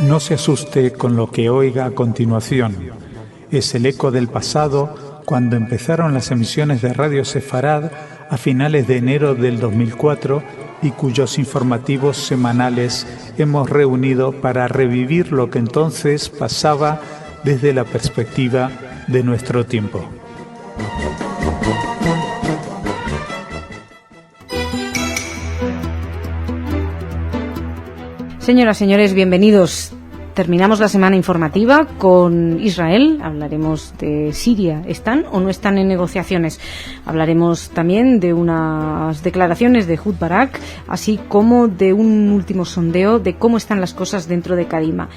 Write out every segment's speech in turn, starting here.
No se asuste con lo que oiga a continuación. Es el eco del pasado cuando empezaron las emisiones de Radio Sefarad a finales de enero del 2004 y cuyos informativos semanales hemos reunido para revivir lo que entonces pasaba desde la perspectiva de nuestro tiempo. Señoras, señores, bienvenidos. Terminamos la semana informativa con Israel. Hablaremos de Siria. ¿Están o no están en negociaciones? Hablaremos también de unas declaraciones de Ehud Barak, así como de un último sondeo de cómo están las cosas dentro de Kadima.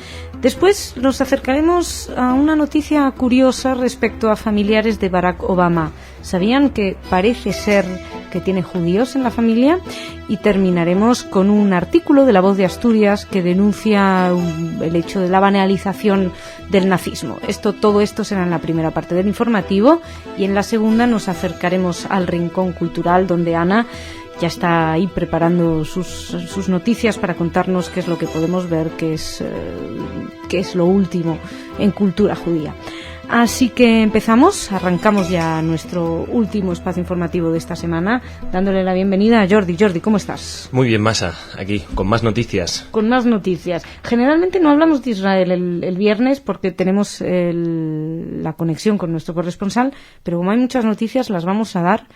Después nos acercaremos a una noticia curiosa respecto a familiares de Barack Obama. ¿Sabían que parece ser que tiene judíos en la familia? Y terminaremos con un artículo de La Voz de Asturias que denuncia el hecho de la banalización del nazismo. Todo esto será en la primera parte del informativo, y en la segunda nos acercaremos al rincón cultural, donde Ana ya está ahí preparando sus noticias para contarnos qué es lo que podemos ver, qué es lo último en cultura judía. Así que arrancamos ya nuestro último espacio informativo de esta semana, dándole la bienvenida a Jordi. Jordi, ¿cómo estás? Muy bien, Masa, aquí, con más noticias. Con más noticias. Generalmente no hablamos de Israel el viernes porque tenemos la conexión con nuestro corresponsal, pero como hay muchas noticias las vamos a dar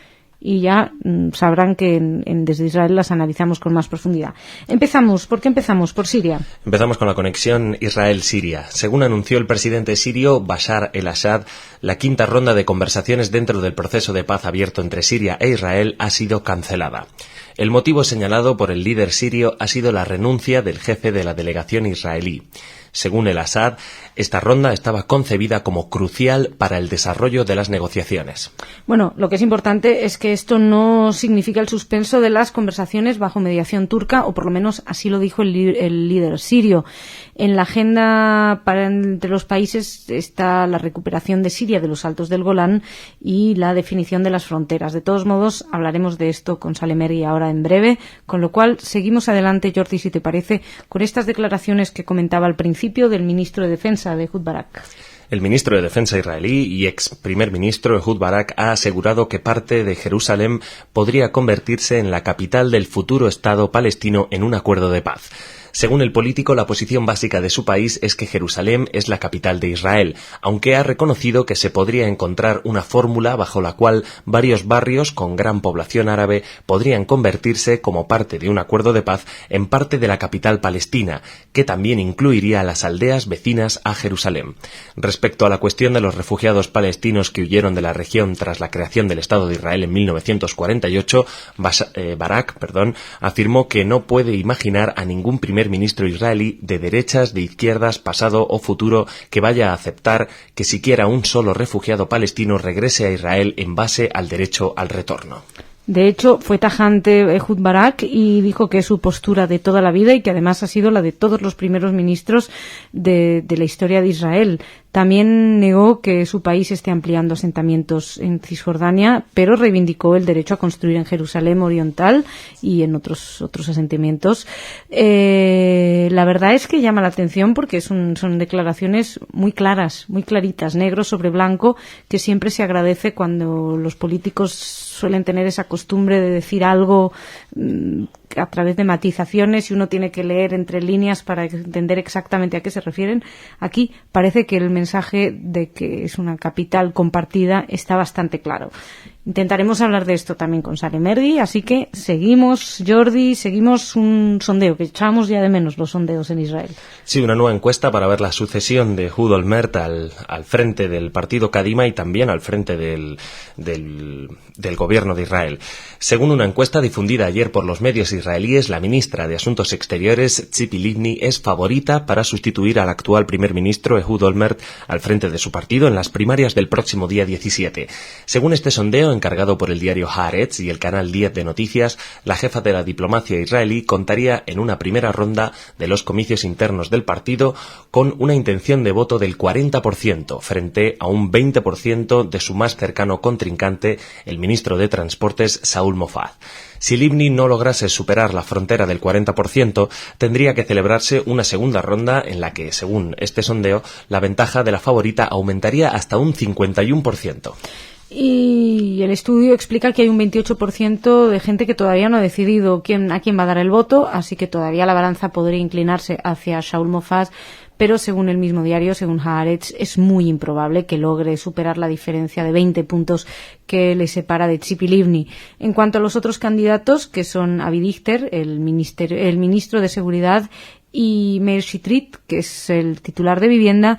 y ya sabrán que desde Israel las analizamos con más profundidad. ¿Por qué empezamos? Por Siria. Empezamos con la conexión Israel-Siria. Según anunció el presidente sirio Bashar el-Assad, la quinta ronda de conversaciones dentro del proceso de paz abierto entre Siria e Israel ha sido cancelada. El motivo señalado por el líder sirio ha sido la renuncia del jefe de la delegación israelí. Según el Assad, esta ronda estaba concebida como crucial para el desarrollo de las negociaciones. Bueno, lo que es importante es que esto no significa el suspenso de las conversaciones bajo mediación turca, o por lo menos así lo dijo el líder sirio. En la agenda entre los países está la recuperación de Siria de los Altos del Golán y la definición de las fronteras. De todos modos, hablaremos de esto con Salemeri ahora en breve, con lo cual seguimos adelante, Jordi, si te parece, con estas declaraciones que comentaba al principio del ministro de Defensa de Ehud Barak. El ministro de Defensa israelí y ex primer ministro Ehud Barak ha asegurado que parte de Jerusalén podría convertirse en la capital del futuro Estado palestino en un acuerdo de paz. Según el político, la posición básica de su país es que Jerusalén es la capital de Israel, aunque ha reconocido que se podría encontrar una fórmula bajo la cual varios barrios con gran población árabe podrían convertirse, como parte de un acuerdo de paz, en parte de la capital palestina, que también incluiría a las aldeas vecinas a Jerusalén. Respecto a la cuestión de los refugiados palestinos que huyeron de la región tras la creación del Estado de Israel en 1948, Barak afirmó que no puede imaginar a ningún primer ministro israelí de derechas, de izquierdas, pasado o futuro que vaya a aceptar que siquiera un solo refugiado palestino regrese a Israel en base al derecho al retorno. De hecho, fue tajante Ehud Barak y dijo que es su postura de toda la vida y que además ha sido la de todos los primeros ministros de la historia de Israel. También negó que su país esté ampliando asentamientos en Cisjordania, pero reivindicó el derecho a construir en Jerusalén Oriental y en otros asentamientos. La verdad es que llama la atención porque son declaraciones muy claras, muy claritas, negro sobre blanco, que siempre se agradece cuando los políticos suelen tener esa costumbre de decir algo a través de matizaciones y uno tiene que leer entre líneas para entender exactamente a qué se refieren. Aquí parece que el mensaje de que es una capital compartida está bastante claro. Intentaremos hablar de esto también con Salemeri, así que seguimos, Jordi, seguimos un sondeo, que echábamos ya de menos los sondeos en Israel. Sí, una nueva encuesta para ver la sucesión de Ehud Olmert al frente del partido Kadima y también al frente del gobierno de Israel. Según una encuesta difundida ayer por los medios israelíes, la ministra de Asuntos Exteriores, Tzipi Livni, es favorita para sustituir al actual primer ministro Ehud Olmert al frente de su partido en las primarias del próximo día 17. Según este sondeo, encargado por el diario Haaretz y el canal 10 de noticias, la jefa de la diplomacia israelí contaría en una primera ronda de los comicios internos del partido con una intención de voto del 40% frente a un 20% de su más cercano contrincante, el ministro de Transportes Saúl Mofaz. Si Livni no lograse superar la frontera del 40%, tendría que celebrarse una segunda ronda en la que, según este sondeo, la ventaja de la favorita aumentaría hasta un 51%. Y el estudio explica que hay un 28% de gente que todavía no ha decidido a quién va a dar el voto, así que todavía la balanza podría inclinarse hacia Saúl Mofaz, pero según el mismo diario, según Haaretz, es muy improbable que logre superar la diferencia de 20 puntos que le separa de Tzipi Livni. En cuanto a los otros candidatos, que son Avi Dichter, el ministro de Seguridad, y Meir Shitrit, que es el titular de vivienda,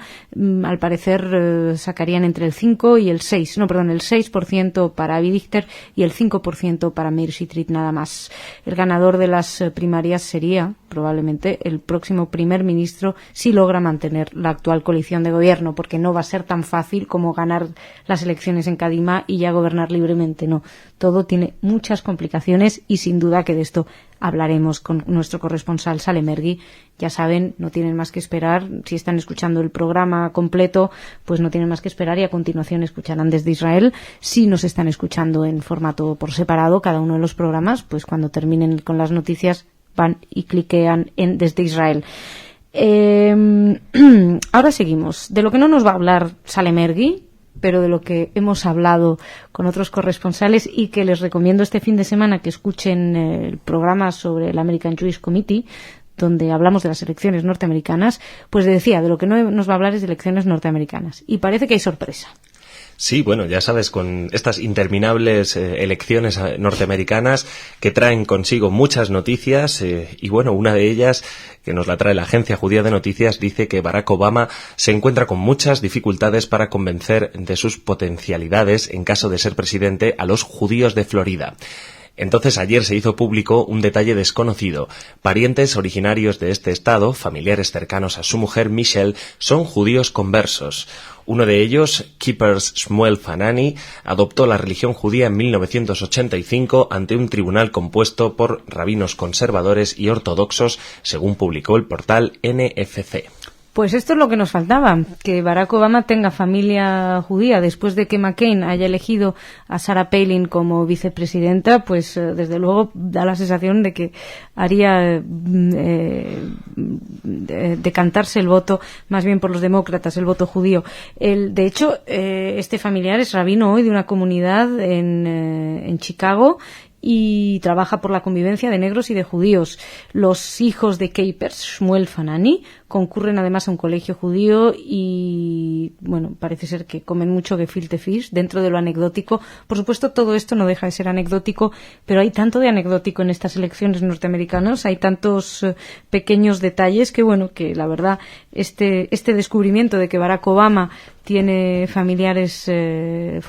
al parecer sacarían entre el 6% para Avi Dichter y el 5% para Meir Shitrit nada más. El ganador de las primarias sería probablemente el próximo primer ministro si logra mantener la actual coalición de gobierno, porque no va a ser tan fácil como ganar las elecciones en Kadima y ya gobernar libremente, no. Todo tiene muchas complicaciones y sin duda que de esto hablaremos con nuestro corresponsal Salem Ergi. Ya saben, no tienen más que esperar. Si están escuchando el programa completo, pues no tienen más que esperar y a continuación escucharán desde Israel. Si nos están escuchando en formato por separado, cada uno de los programas, pues cuando terminen con las noticias van y cliquean en desde Israel. Ahora seguimos. De lo que no nos va a hablar Salem Ergi, pero de lo que hemos hablado con otros corresponsales y que les recomiendo este fin de semana que escuchen el programa sobre el American Jewish Committee, donde hablamos de las elecciones norteamericanas, pues decía, de lo que no nos va a hablar es de elecciones norteamericanas. Y parece que hay sorpresa. Sí, bueno, ya sabes, con estas interminables elecciones norteamericanas que traen consigo muchas noticias y bueno, una de ellas que nos la trae la Agencia Judía de Noticias dice que Barack Obama se encuentra con muchas dificultades para convencer de sus potencialidades en caso de ser presidente a los judíos de Florida. Entonces ayer se hizo público un detalle desconocido. Parientes originarios de este estado, familiares cercanos a su mujer Michelle, son judíos conversos. Uno de ellos, Kippers Shmuel Fanani, adoptó la religión judía en 1985 ante un tribunal compuesto por rabinos conservadores y ortodoxos, según publicó el portal NFC. Pues esto es lo que nos faltaba, que Barack Obama tenga familia judía. Después de que McCain haya elegido a Sarah Palin como vicepresidenta, pues desde luego da la sensación de que haría decantarse el voto más bien por los demócratas, el voto judío. De hecho, este familiar es rabino hoy de una comunidad en Chicago y trabaja por la convivencia de negros y de judíos. Los hijos de Kippers, Shmuel Fanani, concurren además a un colegio judío y, bueno, parece ser que comen mucho gefilte fish, dentro de lo anecdótico. Por supuesto, todo esto no deja de ser anecdótico, pero hay tanto de anecdótico en estas elecciones norteamericanas, hay tantos pequeños detalles que, bueno, que la verdad, este descubrimiento de que Barack Obama tiene familiares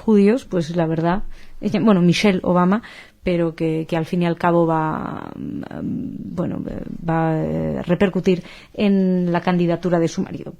judíos, pues la verdad, bueno, Michelle Obama, pero que al fin y al cabo va a repercutir en la candidatura de su marido.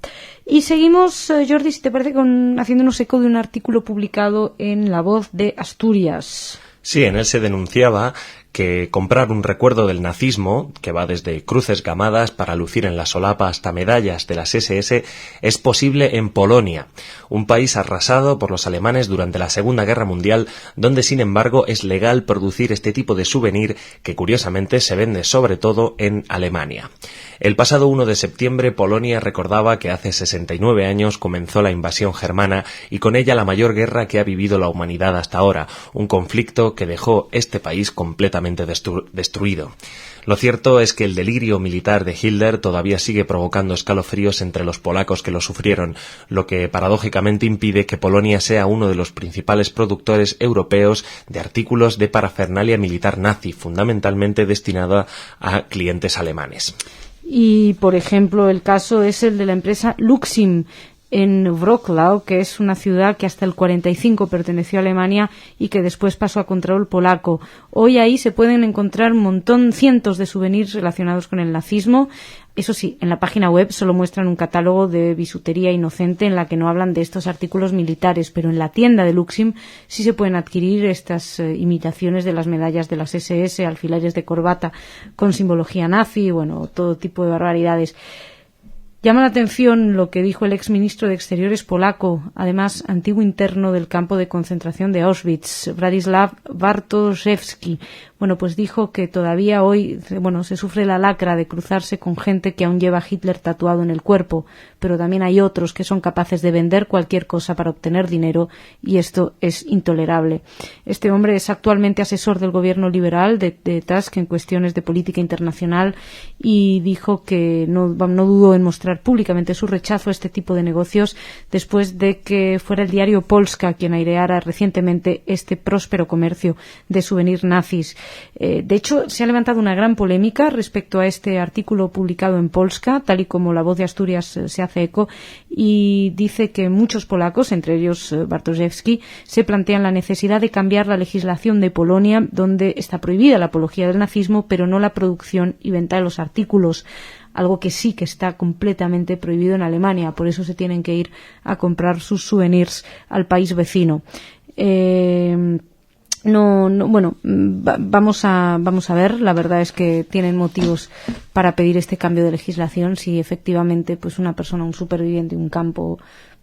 Y seguimos, Jordi, si te parece, haciéndonos eco de un artículo publicado en La Voz de Asturias. Sí, en él se denunciaba que comprar un recuerdo del nazismo, que va desde cruces gamadas para lucir en la solapa hasta medallas de las SS, es posible en Polonia, un país arrasado por los alemanes durante la Segunda Guerra Mundial, donde sin embargo es legal producir este tipo de souvenir que curiosamente se vende sobre todo en Alemania. El pasado 1 de septiembre Polonia recordaba que hace 69 años comenzó la invasión germana y con ella la mayor guerra que ha vivido la humanidad hasta ahora, un conflicto que dejó este país completamente destruido. Lo cierto es que el delirio militar de Hitler todavía sigue provocando escalofríos entre los polacos que lo sufrieron, lo que paradójicamente impide que Polonia sea uno de los principales productores europeos de artículos de parafernalia militar nazi, fundamentalmente destinada a clientes alemanes. Y, por ejemplo, el caso es el de la empresa Luxim en Wrocław, que es una ciudad que hasta el 45 perteneció a Alemania y que después pasó a control polaco. Hoy ahí se pueden encontrar cientos de souvenirs relacionados con el nazismo. Eso sí, en la página web solo muestran un catálogo de bisutería inocente en la que no hablan de estos artículos militares, pero en la tienda de Luxim sí se pueden adquirir estas imitaciones de las medallas de las SS, alfileres de corbata con simbología nazi, bueno, todo tipo de barbaridades. Llama la atención lo que dijo el exministro de Exteriores polaco, además antiguo interno del campo de concentración de Auschwitz, Władysław Bartoszewski. Bueno, pues dijo que todavía hoy, se sufre la lacra de cruzarse con gente que aún lleva a Hitler tatuado en el cuerpo, pero también hay otros que son capaces de vender cualquier cosa para obtener dinero y esto es intolerable. Este hombre es actualmente asesor del gobierno liberal de Tusk en cuestiones de política internacional y dijo que no dudó en mostrar públicamente su rechazo a este tipo de negocios después de que fuera el diario Polska quien aireara recientemente este próspero comercio de souvenirs nazis. De hecho, se ha levantado una gran polémica respecto a este artículo publicado en Polska, tal y como La Voz de Asturias se hace eco, y dice que muchos polacos, entre ellos Bartoszewski, se plantean la necesidad de cambiar la legislación de Polonia, donde está prohibida la apología del nazismo, pero no la producción y venta de los artículos, algo que sí que está completamente prohibido en Alemania. Por eso se tienen que ir a comprar sus souvenirs al país vecino. Vamos a ver. La verdad es que tienen motivos para pedir este cambio de legislación. Si efectivamente, pues una persona, un superviviente de un campo,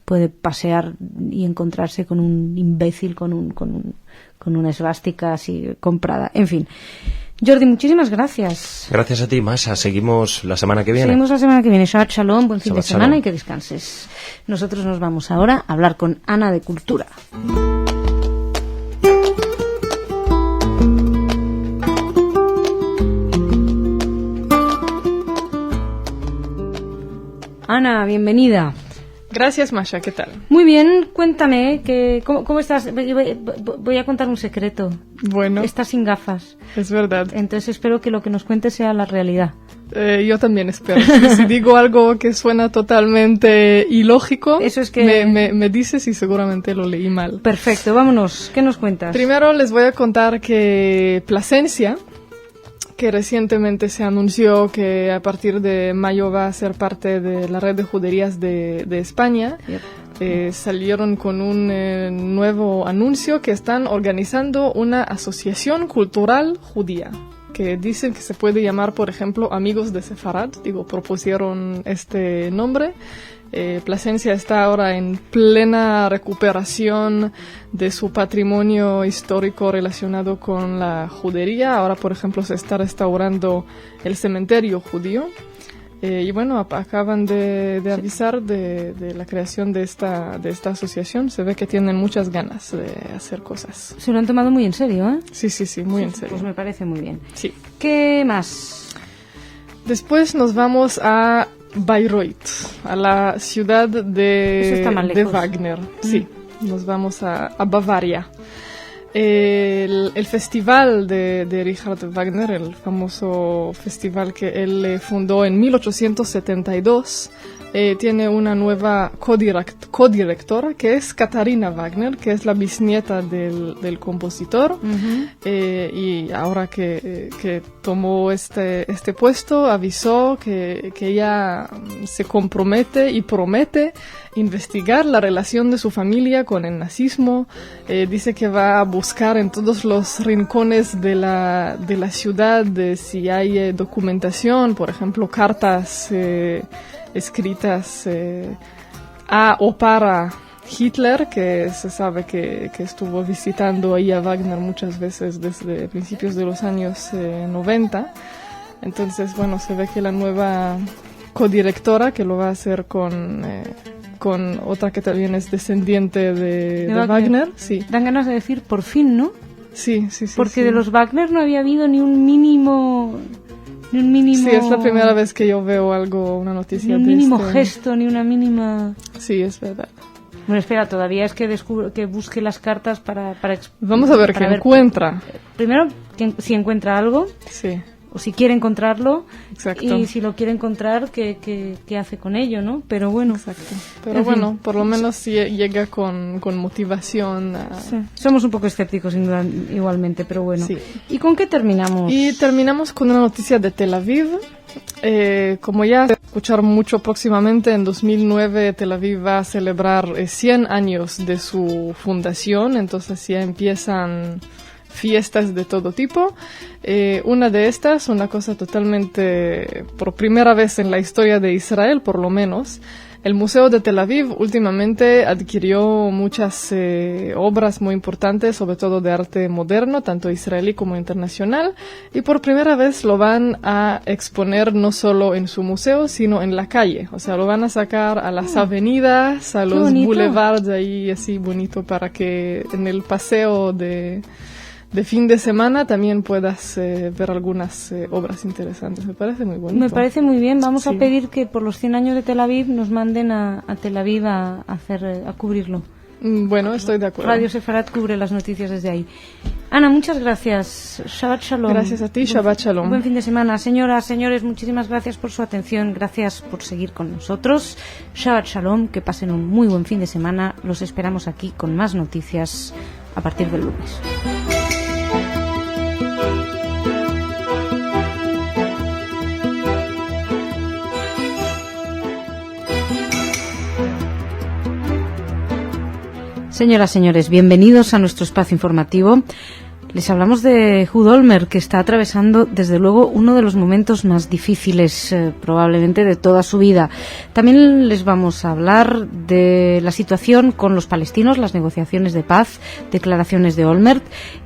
puede pasear y encontrarse con un imbécil con una esvástica así comprada. En fin. Jordi, muchísimas gracias. Gracias a ti, Masha. Seguimos la semana que viene. Seguimos la semana que viene. Shabbat Shalom, buen fin de semana Shalom. y que descanses. Nosotros nos vamos ahora a hablar con Ana de Cultura. Ana, bienvenida. Gracias, Masha, ¿qué tal? Muy bien, cuéntame, ¿cómo estás? Voy a contar un secreto. Bueno, Estás sin gafas, es verdad. entonces espero que lo que nos cuentes sea la realidad. Yo también espero. Si digo algo que suena totalmente ilógico, Eso es que- me dices y seguramente lo leí mal. Perfecto, vámonos, ¿qué nos cuentas? Primero les voy a contar que Plasencia, que recientemente se anunció que a partir de mayo va a ser parte de la red de juderías de España, Yep. salieron con un nuevo anuncio que están organizando una asociación cultural judía, que dicen que se puede llamar, por ejemplo, Amigos de Sefarad. Propusieron este nombre. Plasencia está ahora en plena recuperación de su patrimonio histórico relacionado con la judería. Ahora, por ejemplo, se está restaurando el cementerio judío. Y bueno, acaban de avisar de la creación de esta asociación. Se ve que tienen muchas ganas de hacer cosas. Se lo han tomado muy en serio, ¿eh? Sí, muy en serio. Pues me parece muy bien. Sí. ¿Qué más? Después nos vamos a Bayreuth, a la ciudad Eso de está más de lejos. Wagner. Sí, nos vamos a Bavaria. El festival de Richard Wagner, el famoso festival que él fundó en 1872, tiene una nueva codirectora que es Katharina Wagner, que es la bisnieta del compositor. Y ahora que tomó este puesto, avisó que ella se compromete y promete investigar la relación de su familia con el nazismo. Dice que va a buscar en todos los rincones de la ciudad si hay documentación, por ejemplo, cartas escritas a o para Hitler, que se sabe que estuvo visitando ahí a Wagner muchas veces desde principios de los años 90. Entonces, bueno, se ve que la nueva codirectora, que lo va a hacer con otra que también es descendiente de Wagner. Sí. Dan ganas de decir por fin, ¿no? Sí. Porque sí. de los Wagner no había habido ni un mínimo. Sí, es la primera vez que yo veo una noticia ni un de mínimo gesto, ni una mínima. Sí, es verdad. Bueno, espera, todavía es que busque las cartas para Vamos a ver qué encuentra. Primero, si encuentra algo, Sí, o si quiere encontrarlo, exacto. y si lo quiere encontrar, ¿qué hace con ello, no? Pero bueno, Exacto. Pero En fin. bueno, por lo menos sí llega con motivación. sí, somos un poco escépticos sin duda, igualmente, pero bueno. Sí. ¿Y con qué terminamos? Y terminamos con una noticia de Tel Aviv. Como ya se va a escuchar mucho próximamente, en 2009 Tel Aviv va a celebrar 100 años de su fundación, entonces ya empiezan fiestas de todo tipo. Una de estas, una cosa totalmente, por primera vez en la historia de Israel por lo menos, el Museo de Tel Aviv últimamente adquirió muchas obras muy importantes, sobre todo de arte moderno, tanto israelí como internacional, y por primera vez lo van a exponer no solo en su museo, sino en la calle. O sea, lo van a sacar a las avenidas, a los boulevards ahí así bonito, para que en el paseo de fin de semana también puedas ver algunas obras interesantes. Me parece muy bonito. Me parece muy bien. Vamos Sí. a pedir que por los 100 años de Tel Aviv nos manden a Tel Aviv a cubrirlo. Bueno, estoy de acuerdo. Radio Sefarad cubre las noticias desde ahí. Ana, muchas gracias. Shabbat Shalom. Gracias a ti, Shabbat Shalom. Buen fin de semana. Señoras, señores, muchísimas gracias por su atención. Gracias por seguir con nosotros. Shabbat Shalom. Que pasen un muy buen fin de semana. Los esperamos aquí con más noticias a partir del lunes. Señoras, señores, bienvenidos a nuestro espacio informativo. Les hablamos de Ehud Olmert, que está atravesando, desde luego, uno de los momentos más difíciles, probablemente, de toda su vida. También les vamos a hablar de la situación con los palestinos, las negociaciones de paz, declaraciones de Olmert,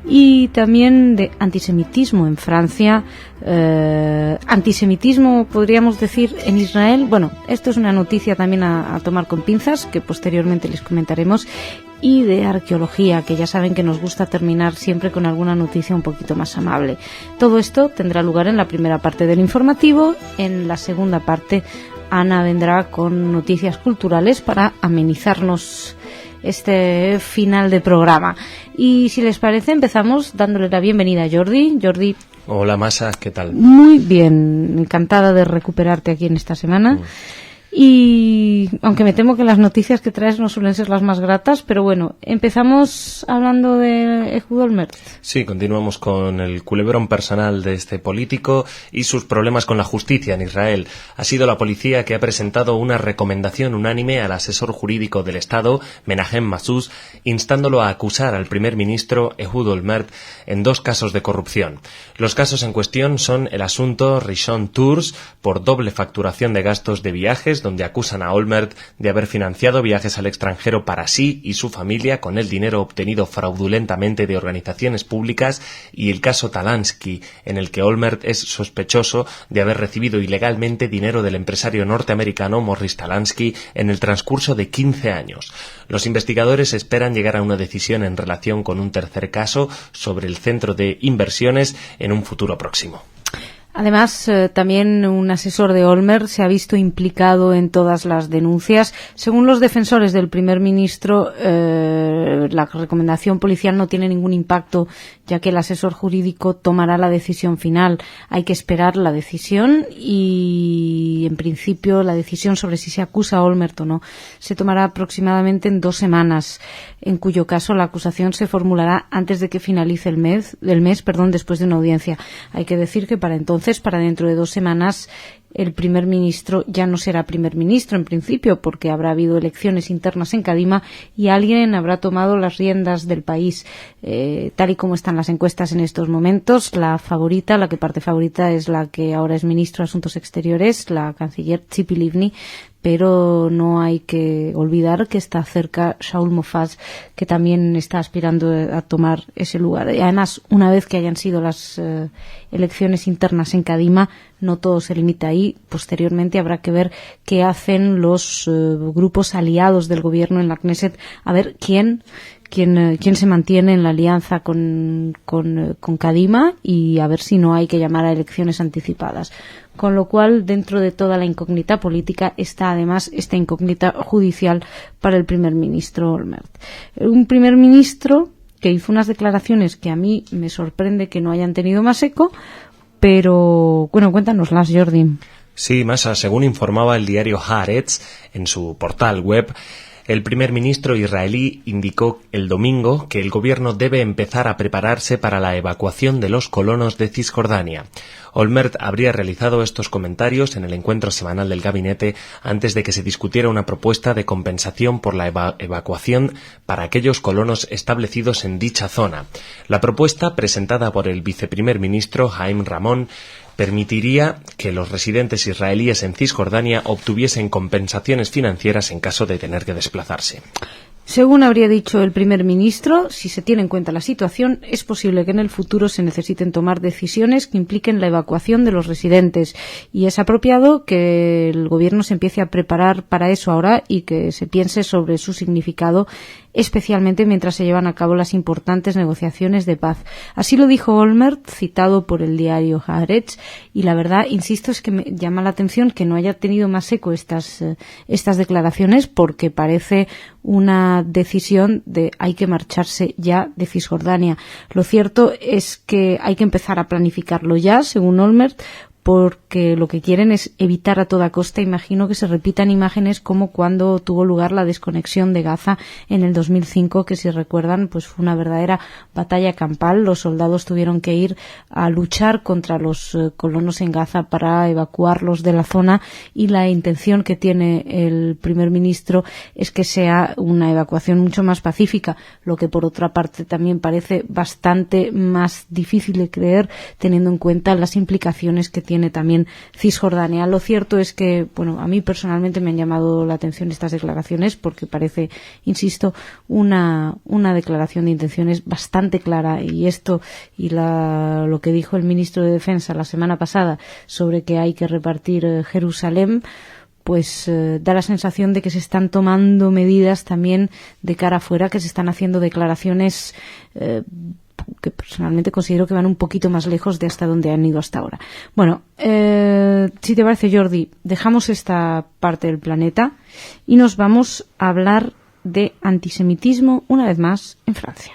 y también de antisemitismo en Francia, antisemitismo, podríamos decir, en Israel. Bueno, esto es una noticia también a tomar con pinzas, que posteriormente les comentaremos, y de arqueología, que ya saben que nos gusta terminar siempre con alguna noticia un poquito más amable. Todo esto tendrá lugar en la primera parte del informativo. En la segunda parte, Ana vendrá con noticias culturales para amenizarnos este final de programa. Y si les parece, empezamos dándole la bienvenida a Jordi. Jordi. Hola, Masa, ¿qué tal? Muy bien, encantada de recuperarte aquí en esta semana. Y aunque me temo que las noticias que traes no suelen ser las más gratas, pero bueno, empezamos hablando de Ehud Olmert. Sí, continuamos con el culebrón personal de este político y sus problemas con la justicia en Israel. Ha sido la policía que ha presentado una recomendación unánime al asesor jurídico del Estado, Menahem Mazouz, instándolo a acusar al primer ministro Ehud Olmert en 2 casos de corrupción. Los casos en cuestión son el asunto Rishon Tours por doble facturación de gastos de viajes, donde acusan a Olmert de haber financiado viajes al extranjero para sí y su familia con el dinero obtenido fraudulentamente de organizaciones públicas, y el caso Talansky, en el que Olmert es sospechoso de haber recibido ilegalmente dinero del empresario norteamericano Morris Talansky en el transcurso de 15 años. Los investigadores esperan llegar a una decisión en relación con un tercer caso sobre el centro de inversiones en un futuro próximo. Además, también un asesor de Olmert se ha visto implicado en todas las denuncias. Según los defensores del primer ministro, la recomendación policial no tiene ningún impacto, ya que el asesor jurídico tomará la decisión final. Hay que esperar la decisión y, en principio, la decisión sobre si se acusa a Olmert o no se tomará aproximadamente en 2 semanas, en cuyo caso la acusación se formulará antes de que finalice el mes, después de una audiencia. Hay que decir que para entonces, para dentro de 2 semanas, el primer ministro ya no será primer ministro en principio, porque habrá habido elecciones internas en Kadima y alguien habrá tomado las riendas del país. Tal y como están las encuestas en estos momentos, la que parte favorita es la que ahora es ministro de Asuntos Exteriores, la canciller Tzipi Livni, pero no hay que olvidar que está cerca Shaul Mofaz, que también está aspirando a tomar ese lugar. Y además, una vez que hayan sido las elecciones internas en Kadima, no todo se limita ahí. Posteriormente habrá que ver qué hacen los grupos aliados del gobierno en la Knesset, a ver quién se mantiene en la alianza con Kadima, y a ver si no hay que llamar a elecciones anticipadas. Con lo cual, dentro de toda la incógnita política está además esta incógnita judicial para el primer ministro Olmert. Un primer ministro que hizo unas declaraciones que a mí me sorprende que no hayan tenido más eco, pero bueno, cuéntanoslas, Jordi. Sí, Masa, según informaba el diario Haaretz en su portal web, El primer ministro israelí indicó el domingo que el gobierno debe empezar a prepararse para la evacuación de los colonos de Cisjordania. Olmert habría realizado estos comentarios en el encuentro semanal del gabinete antes de que se discutiera una propuesta de compensación por la evacuación para aquellos colonos establecidos en dicha zona. La propuesta, presentada por el viceprimer ministro Haim Ramon, permitiría que los residentes israelíes en Cisjordania obtuviesen compensaciones financieras en caso de tener que desplazarse. Según habría dicho el primer ministro, si se tiene en cuenta la situación, es posible que en el futuro se necesiten tomar decisiones que impliquen la evacuación de los residentes, y es apropiado que el gobierno se empiece a preparar para eso ahora y que se piense sobre su significado, especialmente mientras se llevan a cabo las importantes negociaciones de paz. Así lo dijo Olmert, citado por el diario Haaretz, y la verdad, insisto, es que me llama la atención que no haya tenido más eco estas declaraciones, porque parece una decisión de hay que marcharse ya de Cisjordania. Lo cierto es que hay que empezar a planificarlo ya, según Olmert, porque lo que quieren es evitar a toda costa, imagino, que se repitan imágenes como cuando tuvo lugar la desconexión de Gaza en el 2005, que si recuerdan pues fue una verdadera batalla campal. Los soldados tuvieron que ir a luchar contra los colonos en Gaza para evacuarlos de la zona, y la intención que tiene el primer ministro es que sea una evacuación mucho más pacífica, lo que por otra parte también parece bastante más difícil de creer teniendo en cuenta las implicaciones que tiene también Cisjordania. Lo cierto es que, bueno, a mí personalmente me han llamado la atención estas declaraciones porque parece, insisto, una declaración de intenciones bastante clara, y esto y lo que dijo el ministro de Defensa la semana pasada sobre que hay que repartir Jerusalén, pues da la sensación de que se están tomando medidas también de cara afuera, que se están haciendo declaraciones que personalmente considero que van un poquito más lejos de hasta donde han ido hasta ahora. Bueno, si te parece, Jordi, dejamos esta parte del planeta y nos vamos a hablar de antisemitismo una vez más en Francia.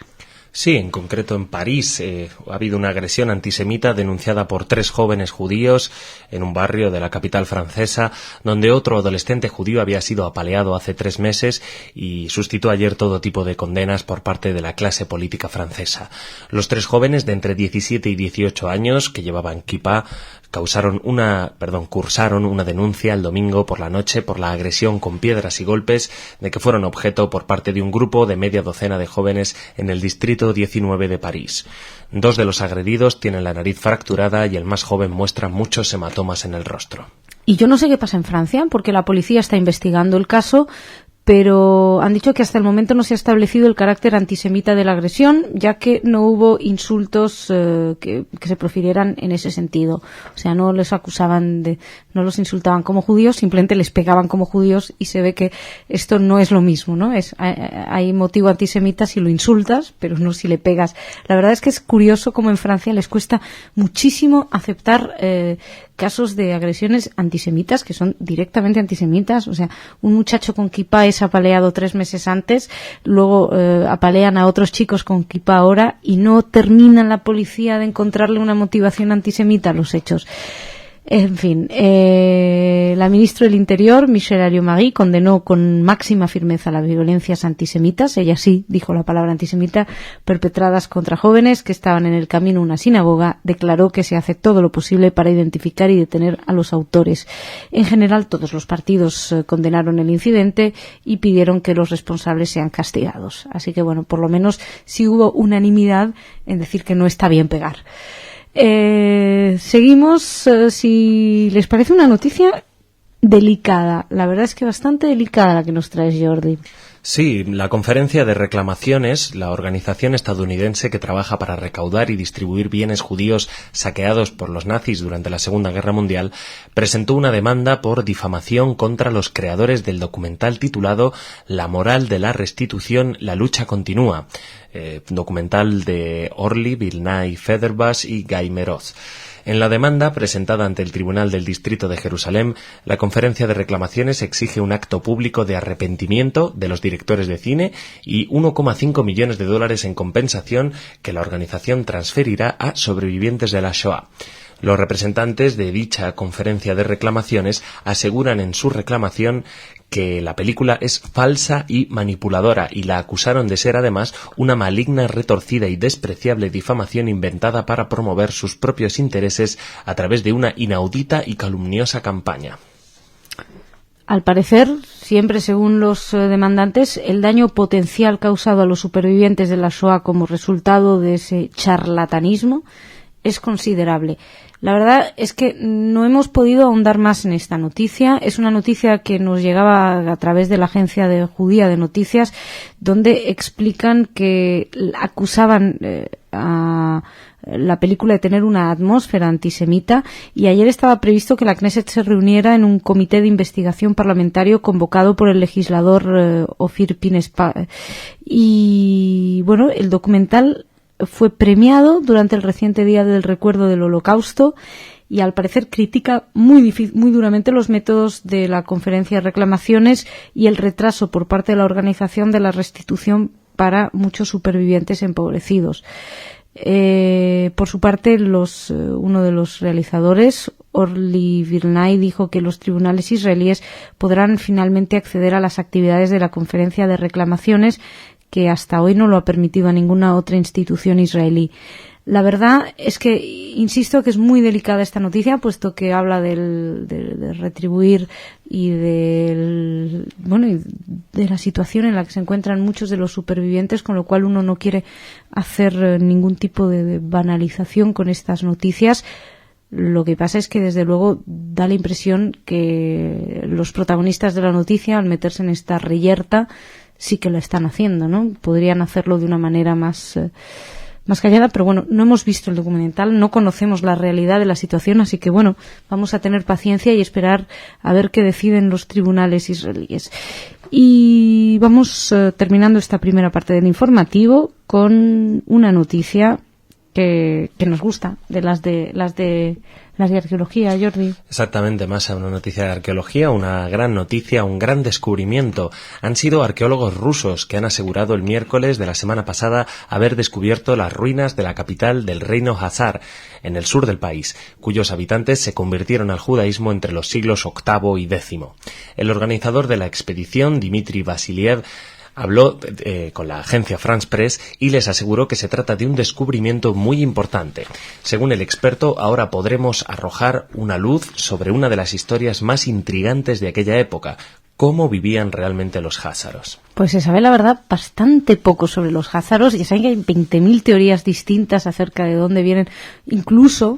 Sí, en concreto en París ha habido una agresión antisemita denunciada por 3 jóvenes judíos en un barrio de la capital francesa, donde otro adolescente judío había sido apaleado hace 3 meses y suscitó ayer todo tipo de condenas por parte de la clase política francesa. Los 3 jóvenes de entre 17 y 18 años que llevaban kipá cursaron una denuncia el domingo por la noche por la agresión con piedras y golpes de que fueron objeto por parte de un grupo de media docena de jóvenes en el distrito 19 de París. 2 de los agredidos tienen la nariz fracturada y el más joven muestra muchos hematomas en el rostro. Y yo no sé qué pasa en Francia, porque la policía está investigando el caso, pero han dicho que hasta el momento no se ha establecido el carácter antisemita de la agresión, ya que no hubo insultos que se profirieran en ese sentido. O sea, no les acusaban no los insultaban como judíos, simplemente les pegaban como judíos, y se ve que esto no es lo mismo, ¿no? Hay motivo antisemita si lo insultas, pero no si le pegas. La verdad es que es curioso cómo en Francia les cuesta muchísimo aceptar casos de agresiones antisemitas, que son directamente antisemitas. O sea, un muchacho con kipá es apaleado 3 meses antes, luego apalean a otros chicos con kipá ahora, y no termina la policía de encontrarle una motivación antisemita a los hechos. En fin, la ministra del Interior, Michèle Alliot-Marie, condenó con máxima firmeza las violencias antisemitas, ella sí dijo la palabra antisemita, perpetradas contra jóvenes que estaban en el camino a una sinagoga. Declaró que se hace todo lo posible para identificar y detener a los autores. En general, todos los partidos condenaron el incidente y pidieron que los responsables sean castigados. Así que, bueno, por lo menos sí hubo unanimidad en decir que no está bien pegar. Seguimos, si les parece, una noticia delicada. La verdad es que bastante delicada la que nos traes, Jordi. Sí, la Conferencia de Reclamaciones, la organización estadounidense que trabaja para recaudar y distribuir bienes judíos saqueados por los nazis durante la Segunda Guerra Mundial, presentó una demanda por difamación contra los creadores del documental titulado La moral de la restitución, la lucha continúa, documental de Orly, Vilnai Federbas y Guy Meroz. En la demanda, presentada ante el Tribunal del Distrito de Jerusalén, la Conferencia de Reclamaciones exige un acto público de arrepentimiento de los directores de cine y $1,5 millones en compensación que la organización transferirá a sobrevivientes de la Shoah. Los representantes de dicha conferencia de reclamaciones aseguran en su reclamación que la película es falsa y manipuladora y la acusaron de ser además una maligna, retorcida y despreciable difamación inventada para promover sus propios intereses a través de una inaudita y calumniosa campaña. Al parecer, siempre según los demandantes, el daño potencial causado a los supervivientes de la Shoah como resultado de ese charlatanismo es considerable. La verdad es que no hemos podido ahondar más en esta noticia. Es una noticia que nos llegaba a través de la agencia judía de noticias, donde explican que acusaban a la película de tener una atmósfera antisemita, y ayer estaba previsto que la Knesset se reuniera en un comité de investigación parlamentario convocado por el legislador Ofir Pines. Y bueno, el documental fue premiado durante el reciente Día del Recuerdo del Holocausto y al parecer critica muy duramente los métodos de la conferencia de reclamaciones y el retraso por parte de la organización de la restitución para muchos supervivientes empobrecidos. Por su parte, uno de los realizadores, Orly Virnay, dijo que los tribunales israelíes podrán finalmente acceder a las actividades de la conferencia de reclamaciones, que hasta hoy no lo ha permitido a ninguna otra institución israelí. La verdad es que, insisto, que es muy delicada esta noticia, puesto que habla de retribuir y de la situación en la que se encuentran muchos de los supervivientes, con lo cual uno no quiere hacer ningún tipo de banalización con estas noticias. Lo que pasa es que, desde luego, da la impresión que los protagonistas de la noticia, al meterse en esta reyerta, sí que lo están haciendo, ¿no? Podrían hacerlo de una manera más callada, pero bueno, no hemos visto el documental, no conocemos la realidad de la situación, así que bueno, vamos a tener paciencia y esperar a ver qué deciden los tribunales israelíes. Y vamos terminando esta primera parte del informativo con una noticia que nos gusta, de las de arqueología, Jordi. Exactamente, Masa, una noticia de arqueología, una gran noticia, un gran descubrimiento. Han sido arqueólogos rusos que han asegurado el miércoles de la semana pasada haber descubierto las ruinas de la capital del reino Hazar, en el sur del país, cuyos habitantes se convirtieron al judaísmo entre los siglos VIII y X. El organizador de la expedición, Dmitry Vasiliev, habló con la agencia France Press y les aseguró que se trata de un descubrimiento muy importante. Según el experto, ahora podremos arrojar una luz sobre una de las historias más intrigantes de aquella época: cómo vivían realmente los házaros. Pues se sabe, la verdad, bastante poco sobre los házaros. Ya saben que hay 20.000 teorías distintas acerca de dónde vienen. Incluso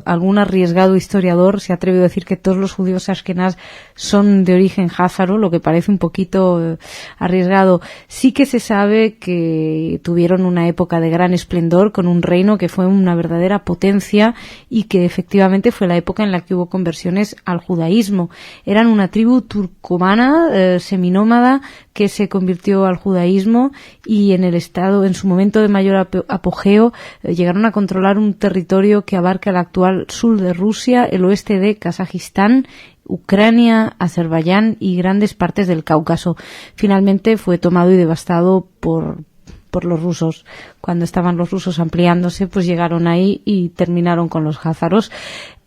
algún arriesgado historiador se ha atrevido a decir que todos los judíos ashkenaz son de origen házaro, lo que parece un poquito arriesgado. Sí que se sabe que tuvieron una época de gran esplendor, con un reino que fue una verdadera potencia y que efectivamente fue la época en la que hubo conversiones al judaísmo. Eran una tribu turcomana, seminómada, que se convirtió al judaísmo, y en su momento de mayor apogeo, llegaron a controlar un territorio que abarca el actual sur de Rusia, el oeste de Kazajistán, Ucrania, Azerbaiyán y grandes partes del Cáucaso. Finalmente fue tomado y devastado por los rusos. Cuando estaban los rusos ampliándose, pues llegaron ahí y terminaron con los házaros.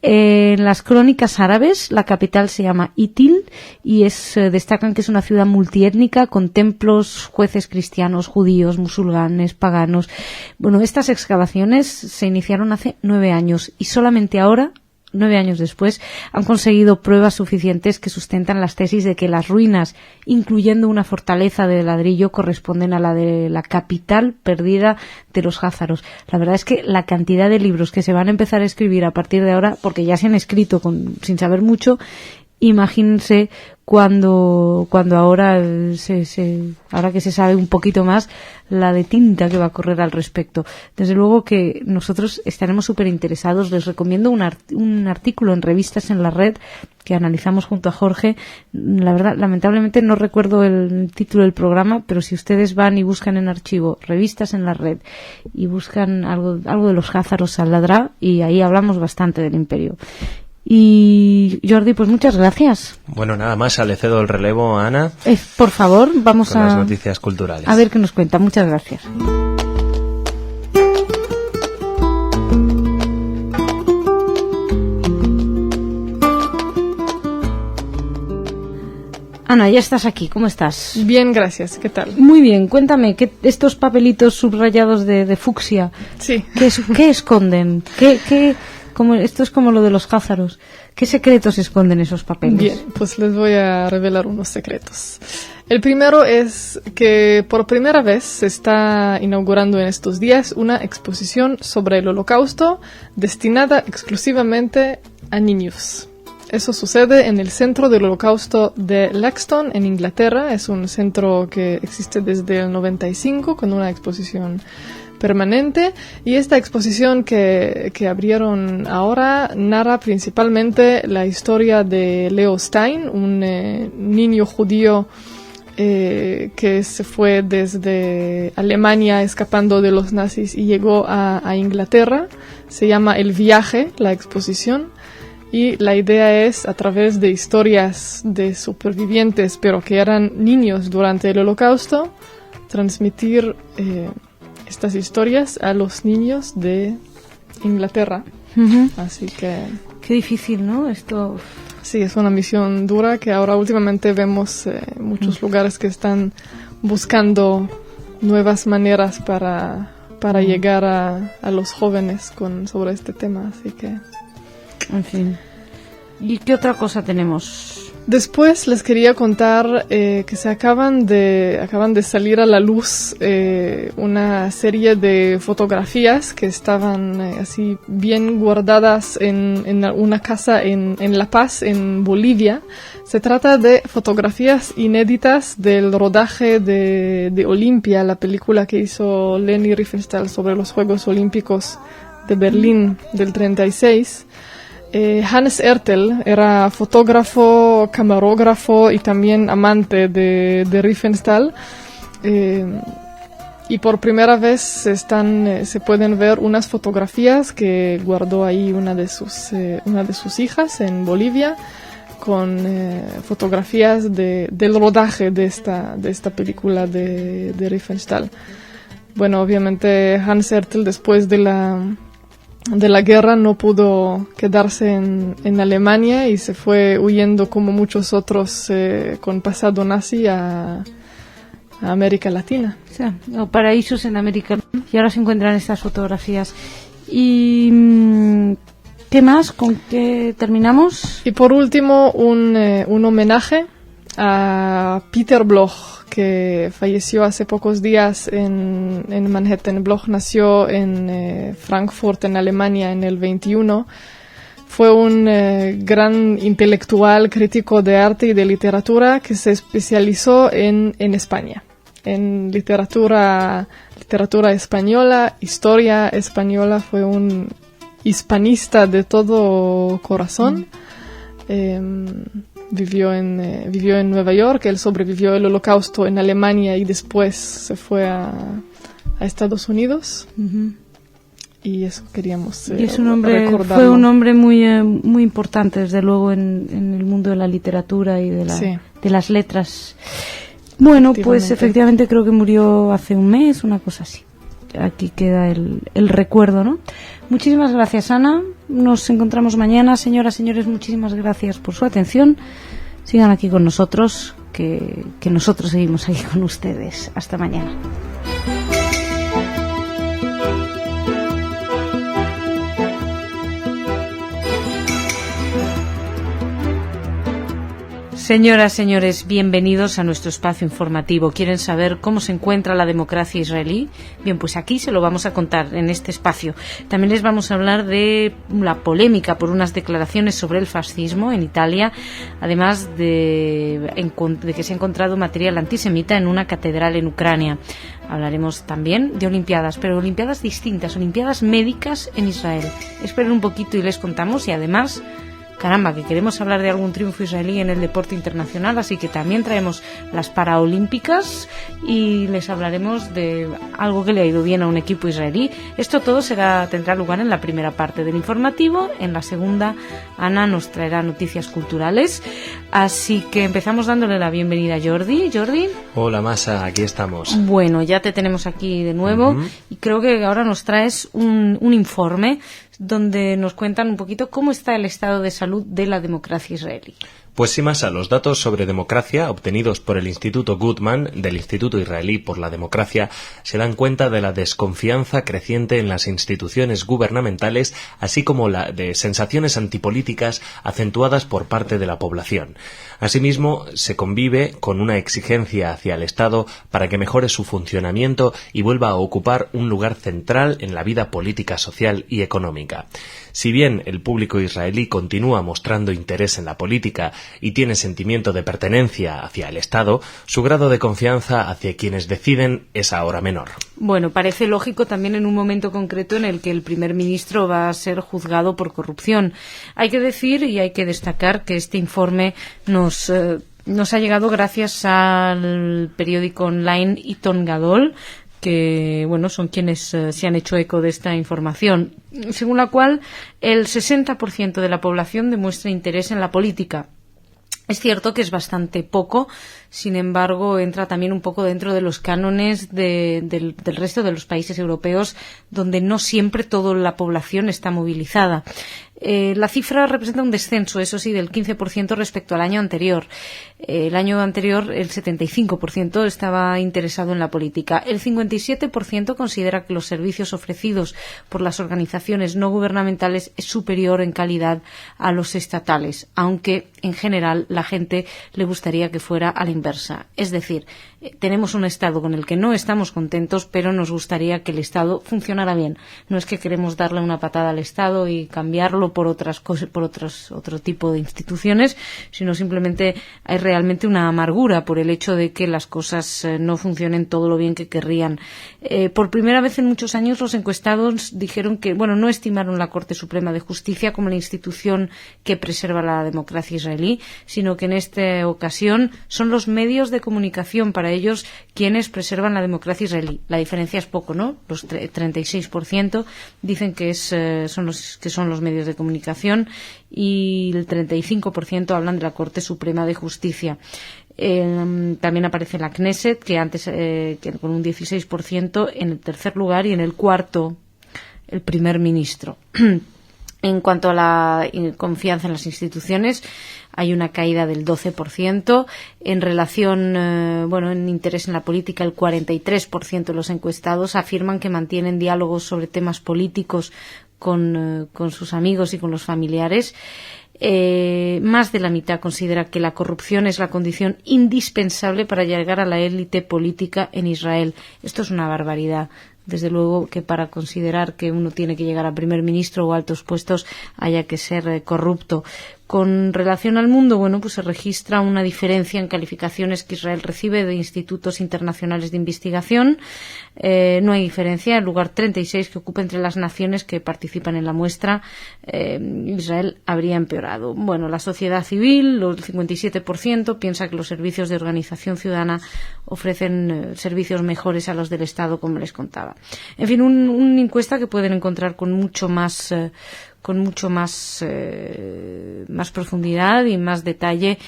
En las crónicas árabes, la capital se llama Itil y destacan que es una ciudad multiétnica con templos, jueces cristianos, judíos, musulmanes, paganos. Bueno, estas excavaciones se iniciaron hace 9 años y solamente ahora, 9 años después, han conseguido pruebas suficientes que sustentan las tesis de que las ruinas, incluyendo una fortaleza de ladrillo, corresponden a la de la capital perdida de los házaros. La verdad es que la cantidad de libros que se van a empezar a escribir a partir de ahora, porque ya se han escrito sin saber mucho, imagínense cuando ahora ahora que se sabe un poquito más, la de tinta que va a correr al respecto. Desde luego que nosotros estaremos súper interesados. Les recomiendo un artículo en Revistas en la Red que analizamos junto a Jorge. La verdad, lamentablemente no recuerdo el título del programa, pero si ustedes van y buscan en archivo Revistas en la Red y buscan algo de los házaros, saldrá, y ahí hablamos bastante del imperio. Y Jordi, pues muchas gracias. Bueno, nada más, le cedo el relevo a Ana. Por favor, vamos con las noticias culturales. A ver qué nos cuenta. Muchas gracias. Ana, ya estás aquí, ¿cómo estás? Bien, gracias. ¿Qué tal? Muy bien, cuéntame, estos papelitos subrayados de fucsia, sí. ¿qué esconden? Esto es como lo de los házaros. ¿Qué secretos esconden esos papeles? Bien, pues les voy a revelar unos secretos. El primero es que por primera vez se está inaugurando en estos días una exposición sobre el Holocausto destinada exclusivamente a niños. Eso sucede en el Centro del Holocausto de Lexton, en Inglaterra. Es un centro que existe desde el 95 con una exposición permanente, y esta exposición que abrieron ahora narra principalmente la historia de Leo Stein, un niño judío que se fue desde Alemania escapando de los nazis y llegó a Inglaterra. Se llama El viaje, la exposición, y la idea es, a través de historias de supervivientes, pero que eran niños durante el Holocausto, transmitir estas historias a los niños de Inglaterra. Uh-huh. Así que... Qué difícil, ¿no? Esto... Sí, es una misión dura que ahora últimamente vemos muchos lugares que están buscando nuevas maneras para llegar a los jóvenes sobre este tema, así que... En fin. ¿Y qué otra cosa tenemos? Después les quería contar que se acaban de salir a la luz una serie de fotografías que estaban así bien guardadas en una casa en La Paz, en Bolivia. Se trata de fotografías inéditas del rodaje de Olimpia, la película que hizo Leni Riefenstahl sobre los Juegos Olímpicos de Berlín del 36. Hannes Ertel era fotógrafo, camarógrafo y también amante de Riefenstahl, y por primera vez se pueden ver unas fotografías que guardó ahí una de sus hijas en Bolivia, con fotografías del rodaje de esta película de Riefenstahl. Bueno, obviamente Hannes Ertel, después de la guerra, no pudo quedarse en Alemania y se fue huyendo, como muchos otros con pasado nazi, a América Latina. O sea, paraísos en América. Y ahora se encuentran estas fotografías. ¿Y qué más? ¿Con qué terminamos? Y por último, un homenaje a Peter Bloch, que falleció hace pocos días en Manhattan. Bloch nació en Frankfurt, en Alemania, en el 21. Fue un gran intelectual, crítico de arte y de literatura que se especializó en España, en literatura española, historia española. Fue un hispanista de todo corazón. Vivió en Nueva York. Él sobrevivió el Holocausto en Alemania y después se fue a Estados Unidos. Uh-huh. Y eso queríamos recordarlo. Fue un hombre muy importante, desde luego, en el mundo de la literatura y de las letras. Bueno, pues efectivamente creo que murió hace un mes, una cosa así. Aquí queda el recuerdo, ¿no? Muchísimas gracias, Ana. Nos encontramos mañana. Señoras, señores, muchísimas gracias por su atención. Sigan aquí con nosotros, que nosotros seguimos aquí con ustedes. Hasta mañana. Señoras, señores, bienvenidos a nuestro espacio informativo. ¿Quieren saber cómo se encuentra la democracia israelí? Bien, pues aquí se lo vamos a contar en este espacio. También les vamos a hablar de la polémica por unas declaraciones sobre el fascismo en Italia, además de que se ha encontrado material antisemita en una catedral en Ucrania. Hablaremos también de Olimpiadas, pero Olimpiadas distintas, Olimpiadas médicas en Israel. Esperen un poquito y les contamos, y además... Caramba, que queremos hablar de algún triunfo israelí en el deporte internacional, así que también traemos las paraolímpicas y les hablaremos de algo que le ha ido bien a un equipo israelí. Esto todo tendrá lugar en la primera parte del informativo. En la segunda, Ana nos traerá noticias culturales. Así que empezamos dándole la bienvenida a Jordi. Jordi. Hola, Masa, aquí estamos. Bueno, ya te tenemos aquí de nuevo, y creo que ahora nos traes un informe donde nos cuentan un poquito cómo está el estado de salud de la democracia israelí. Pues sin más, los datos sobre democracia obtenidos por el Instituto Goodman del Instituto Israelí por la Democracia se dan cuenta de la desconfianza creciente en las instituciones gubernamentales, así como la de sensaciones antipolíticas acentuadas por parte de la población. Asimismo, se convive con una exigencia hacia el Estado para que mejore su funcionamiento y vuelva a ocupar un lugar central en la vida política, social y económica. Si bien el público israelí continúa mostrando interés en la política y tiene sentimiento de pertenencia hacia el Estado, su grado de confianza hacia quienes deciden es ahora menor. Bueno, parece lógico también en un momento concreto en el que el primer ministro va a ser juzgado por corrupción. Hay que decir y hay que destacar que este informe nos ha llegado gracias al periódico online Iton Gadol, que son quienes se han hecho eco de esta información, según la cual el 60% de la población demuestra interés en la política. Es cierto que es bastante poco, sin embargo, entra también un poco dentro de los cánones del resto de los países europeos, donde no siempre toda la población está movilizada. La cifra representa un descenso, eso sí, del 15% respecto al año anterior. El año anterior el 75% estaba interesado en la política. El 57% considera que los servicios ofrecidos por las organizaciones no gubernamentales es superior en calidad a los estatales, aunque en general la gente le gustaría que fuera a la inversa. Es decir, tenemos un Estado con el que no estamos contentos, pero nos gustaría que el Estado funcionara bien. No es que queremos darle una patada al Estado y cambiarlo por otras cosas, otro tipo de instituciones, sino simplemente hay realmente una amargura por el hecho de que las cosas no funcionen todo lo bien que querrían. Por primera vez en muchos años los encuestados dijeron que, no estimaron la Corte Suprema de Justicia como la institución que preserva la democracia israelí, sino que en esta ocasión son los medios de comunicación para ellos quienes preservan la democracia israelí. La diferencia es poco, ¿no? Los 36% dicen que son los medios de comunicación y el 35% hablan de la Corte Suprema de Justicia. También aparece la Knesset, que antes con un 16% en el tercer lugar, y en el cuarto el primer ministro. En cuanto a la confianza en las instituciones, hay una caída del 12%. En relación, en interés en la política, el 43% de los encuestados afirman que mantienen diálogos sobre temas políticos con sus amigos y con los familiares. Más de la mitad considera que la corrupción es la condición indispensable para llegar a la élite política en Israel. Esto es una barbaridad. Desde luego que para considerar que uno tiene que llegar a primer ministro o altos puestos haya que ser corrupto. Con relación al mundo, se registra una diferencia en calificaciones que Israel recibe de institutos internacionales de investigación. No hay diferencia. El lugar 36 que ocupa entre las naciones que participan en la muestra, Israel habría empeorado. La sociedad civil, el 57%, piensa que los servicios de organización ciudadana ofrecen servicios mejores a los del Estado, como les contaba. En fin, una encuesta que pueden encontrar con mucho más profundidad y más detalle,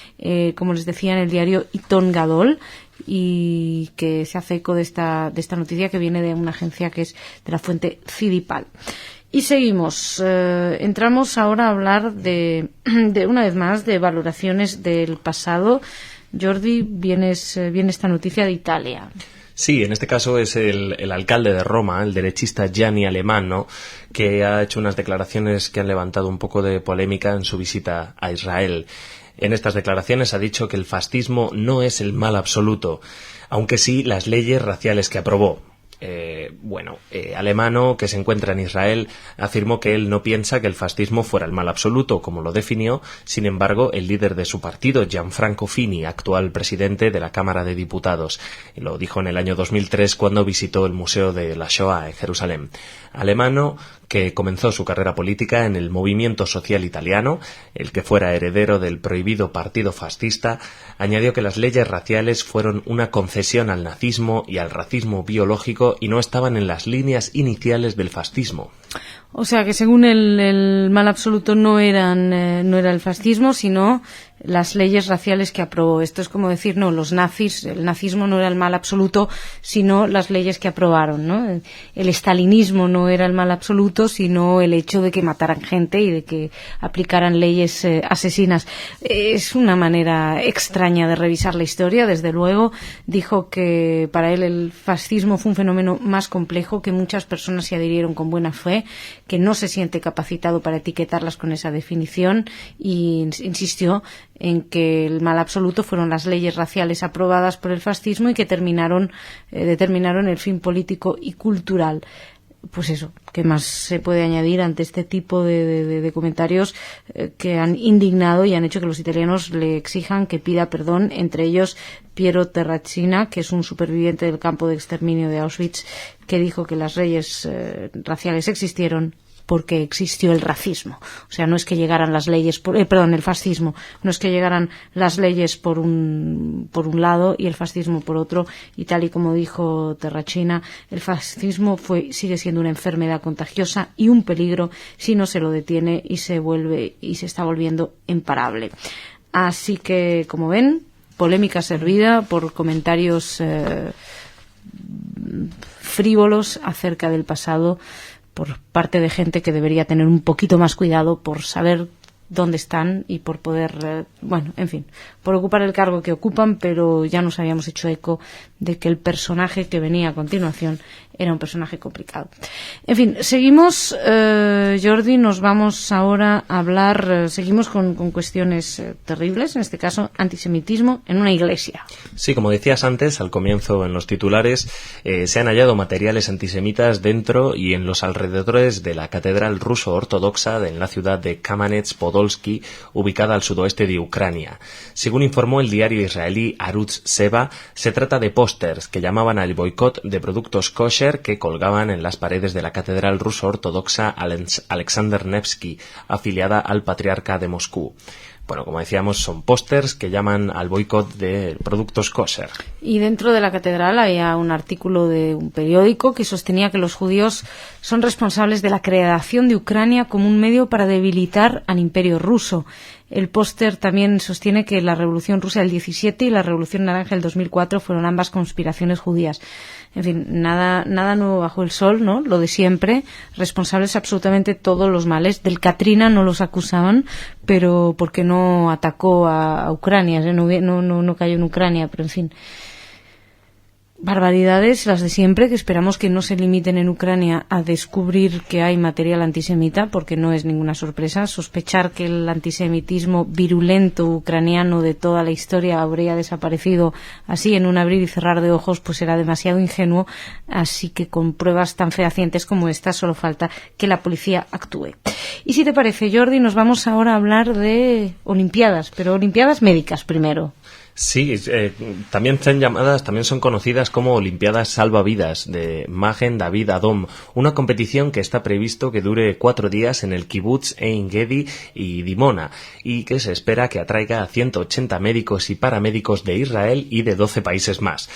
como les decía, en el diario Iton Gadol, y que se hace eco de esta noticia que viene de una agencia que es de la fuente Cidipal. Y seguimos. Entramos ahora a hablar de una vez más de valoraciones del pasado. Jordi, viene esta noticia de Italia. Sí, en este caso es el alcalde de Roma, el derechista Gianni Alemanno, que ha hecho unas declaraciones que han levantado un poco de polémica en su visita a Israel. En estas declaraciones ha dicho que el fascismo no es el mal absoluto, aunque sí las leyes raciales que aprobó. Alemanno, que se encuentra en Israel, afirmó que él no piensa que el fascismo fuera el mal absoluto, como lo definió. Sin embargo, el líder de su partido, Gianfranco Fini, actual presidente de la Cámara de Diputados, lo dijo en el año 2003 cuando visitó el Museo de la Shoah en Jerusalén. Alemanno, que comenzó su carrera política en el movimiento social italiano, el que fuera heredero del prohibido partido fascista, añadió que las leyes raciales fueron una concesión al nazismo y al racismo biológico y no estaban en las líneas iniciales del fascismo. O sea que según el mal absoluto no era el fascismo, sino las leyes raciales que aprobó. Esto es como decir, no, los nazis, el nazismo no era el mal absoluto, sino las leyes que aprobaron, ¿no? El estalinismo no era el mal absoluto, sino el hecho de que mataran gente y de que aplicaran leyes asesinas. Es una manera extraña de revisar la historia, desde luego. Dijo que para él el fascismo fue un fenómeno más complejo, que muchas personas se adhirieron con buena fe, que no se siente capacitado para etiquetarlas con esa definición, y insistió en que el mal absoluto fueron las leyes raciales aprobadas por el fascismo y que determinaron el fin político y cultural. Pues eso, ¿qué más se puede añadir ante este tipo de comentarios que han indignado y han hecho que los italianos le exijan que pida perdón? Entre ellos Piero Terracina, que es un superviviente del campo de exterminio de Auschwitz, que dijo que las leyes raciales existieron porque existió el racismo. O sea, no es que llegaran las leyes, el fascismo, no es que llegaran las leyes por un lado y el fascismo por otro, y tal y como dijo Terracina, el fascismo sigue siendo una enfermedad contagiosa y un peligro si no se lo detiene y se está volviendo imparable. Así que, como ven, polémica servida por comentarios frívolos acerca del pasado por parte de gente que debería tener un poquito más cuidado por saber dónde están y por poder, por ocupar el cargo que ocupan, pero ya nos habíamos hecho eco de que el personaje que venía a continuación era un personaje complicado. En fin, seguimos, Jordi, nos vamos ahora a hablar, seguimos con cuestiones terribles, en este caso antisemitismo en una iglesia. Sí, como decías antes, al comienzo en los titulares, se han hallado materiales antisemitas dentro y en los alrededores de la catedral ruso-ortodoxa en la ciudad de Kamenets-Podolsky, ubicada al sudoeste de Ucrania. Según informó el diario israelí Arutz Sheva, se trata de pósters que llamaban al boicot de productos kosher que colgaban en las paredes de la catedral ruso-ortodoxa Alexander Nevsky, afiliada al patriarca de Moscú. Bueno, como decíamos, son pósters que llaman al boicot de productos kosher. Y dentro de la catedral había un artículo de un periódico que sostenía que los judíos son responsables de la creación de Ucrania como un medio para debilitar al imperio ruso. El póster también sostiene que la Revolución Rusa del 17 y la Revolución Naranja del 2004 fueron ambas conspiraciones judías. En fin, nada nuevo bajo el sol, ¿no? Lo de siempre, responsables absolutamente todos los males. Del Katrina no los acusaban, pero porque no atacó a Ucrania, no cayó en Ucrania, pero en fin. Barbaridades, las de siempre, que esperamos que no se limiten en Ucrania a descubrir que hay material antisemita, porque no es ninguna sorpresa. Sospechar que el antisemitismo virulento ucraniano de toda la historia habría desaparecido así en un abrir y cerrar de ojos, pues era demasiado ingenuo, así que con pruebas tan fehacientes como estas solo falta que la policía actúe. Y si te parece, Jordi, nos vamos ahora a hablar de Olimpiadas, pero Olimpiadas médicas primero. Sí, también son conocidas como Olimpiadas Salvavidas de Magen David Adom, una competición que está previsto que dure 4 días en el kibutz Ein Gedi y Dimona, y que se espera que atraiga a 180 médicos y paramédicos de Israel y de 12 países más.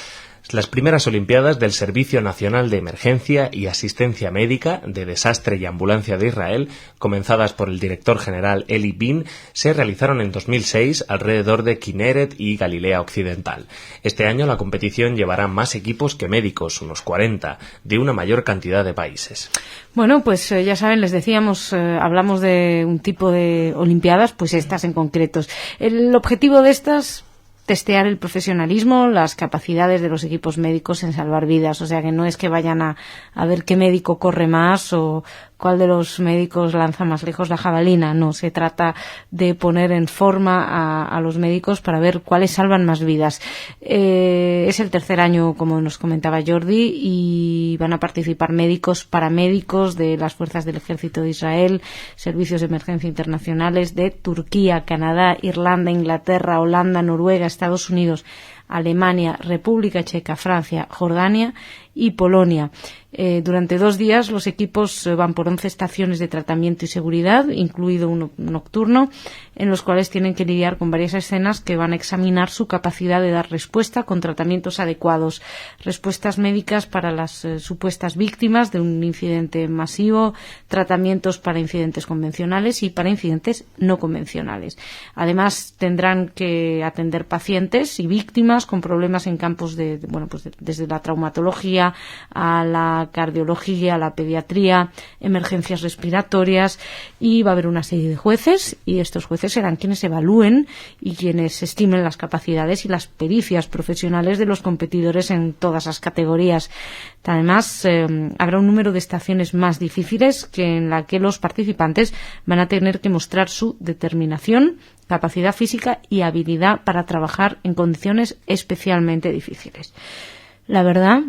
Las primeras Olimpiadas del Servicio Nacional de Emergencia y Asistencia Médica de Desastre y Ambulancia de Israel, comenzadas por el director general Eli Bin, se realizaron en 2006 alrededor de Kinneret y Galilea Occidental. Este año la competición llevará más equipos que médicos, unos 40, de una mayor cantidad de países. Bueno, pues ya saben, les decíamos, hablamos de un tipo de Olimpiadas, pues estas en concretos. El objetivo de estas, testear el profesionalismo, las capacidades de los equipos médicos en salvar vidas. O sea, que no es que vayan a ver qué médico corre más o cuál de los médicos lanza más lejos la jabalina. No, se trata de poner en forma a los médicos para ver cuáles salvan más vidas. Es el tercer año, como nos comentaba Jordi, y van a participar médicos, paramédicos de las fuerzas del Ejército de Israel, servicios de emergencia internacionales de Turquía, Canadá, Irlanda, Inglaterra, Holanda, Noruega, Estados Unidos, Alemania, República Checa, Francia, Jordania y Polonia. Durante 2 días los equipos van por 11 estaciones de tratamiento y seguridad, incluido uno nocturno, en los cuales tienen que lidiar con varias escenas que van a examinar su capacidad de dar respuesta con tratamientos adecuados, respuestas médicas para las supuestas víctimas de un incidente masivo, tratamientos para incidentes convencionales y para incidentes no convencionales. Además, tendrán que atender pacientes y víctimas con problemas en campos desde la traumatología a la cardiología, la pediatría, emergencias respiratorias, y va a haber una serie de jueces, y estos jueces serán quienes evalúen y quienes estimen las capacidades y las pericias profesionales de los competidores en todas las categorías. Además, habrá un número de estaciones más difíciles en la que los participantes van a tener que mostrar su determinación, capacidad física y habilidad para trabajar en condiciones especialmente difíciles. La verdad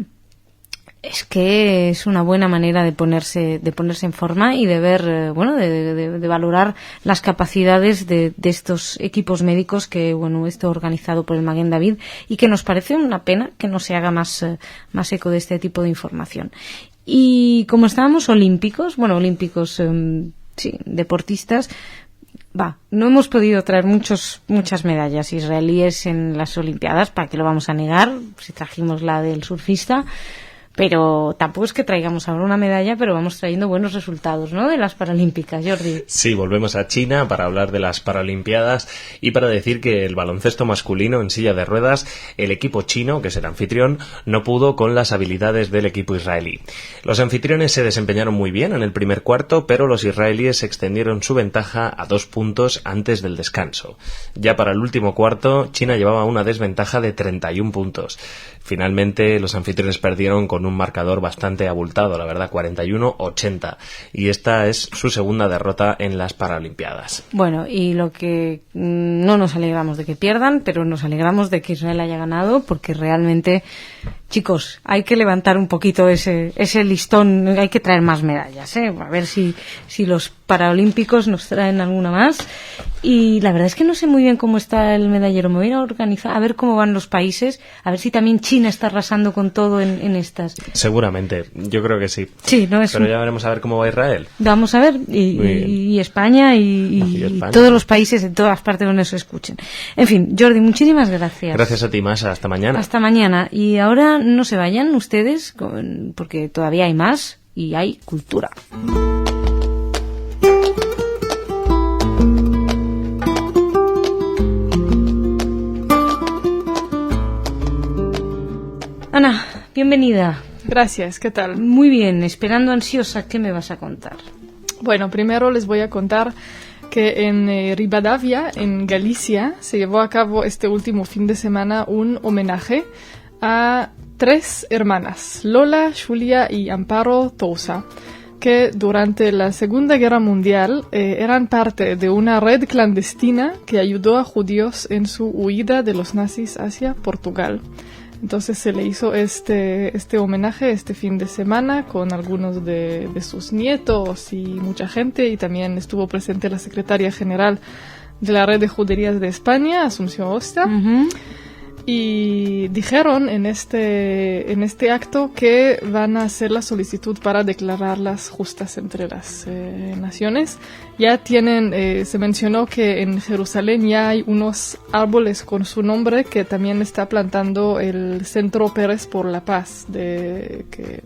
es que es una buena manera de ponerse en forma y de ver, de valorar las capacidades de estos equipos médicos que, esto organizado por el Maguen David, y que nos parece una pena que no se haga más eco de este tipo de información. Y como estábamos deportistas, no hemos podido traer muchas medallas israelíes en las Olimpiadas, ¿para qué lo vamos a negar? Si trajimos la del surfista, pero tampoco es que traigamos ahora una medalla, pero vamos trayendo buenos resultados, ¿no?, de las Paralímpicas, Jordi. Sí, volvemos a China para hablar de las Paralimpiadas y para decir que el baloncesto masculino en silla de ruedas, el equipo chino, que es el anfitrión, no pudo con las habilidades del equipo israelí. Los anfitriones se desempeñaron muy bien en el primer cuarto, pero los israelíes extendieron su ventaja a 2 puntos antes del descanso. Ya para el último cuarto, China llevaba una desventaja de 31 puntos. Finalmente, los anfitriones perdieron con un marcador bastante abultado, la verdad, 41-80. Y esta es su segunda derrota en las Paralimpiadas. Bueno, y lo que no nos alegramos de que pierdan, pero nos alegramos de que Israel haya ganado, porque realmente, chicos, hay que levantar un poquito ese listón, hay que traer más medallas, a ver si los Paralímpicos nos traen alguna más. Y la verdad es que no sé muy bien cómo está el medallero. Me voy a ir a organizar, a ver cómo van los países, a ver si también China está arrasando con todo en estas. Seguramente, yo creo que sí. Sí, no es. Pero ya veremos a ver cómo va Israel. Vamos a ver, y España y España, todos los países en todas partes donde se escuchen. En fin, Jordi, muchísimas gracias. Gracias a ti, Masa. Hasta mañana. Hasta mañana. Y ahora no se vayan ustedes, porque todavía hay más y hay cultura. Ana, bienvenida. Gracias, ¿qué tal? Muy bien, esperando ansiosa, ¿qué me vas a contar? Bueno, primero les voy a contar que en Ribadavia, en Galicia, se llevó a cabo este último fin de semana un homenaje a 3 hermanas, Lola, Julia y Amparo Tousa, que durante la Segunda Guerra Mundial eran parte de una red clandestina que ayudó a judíos en su huida de los nazis hacia Portugal. Entonces se le hizo este homenaje este fin de semana con algunos de sus nietos y mucha gente, y también estuvo presente la secretaria general de la Red de Juderías de España, Asunción Osta. Uh-huh. Y dijeron en este acto que van a hacer la solicitud para declararlas justas entre las naciones. Ya se mencionó que en Jerusalén ya hay unos árboles con su nombre que también está plantando el Centro Pérez por la Paz que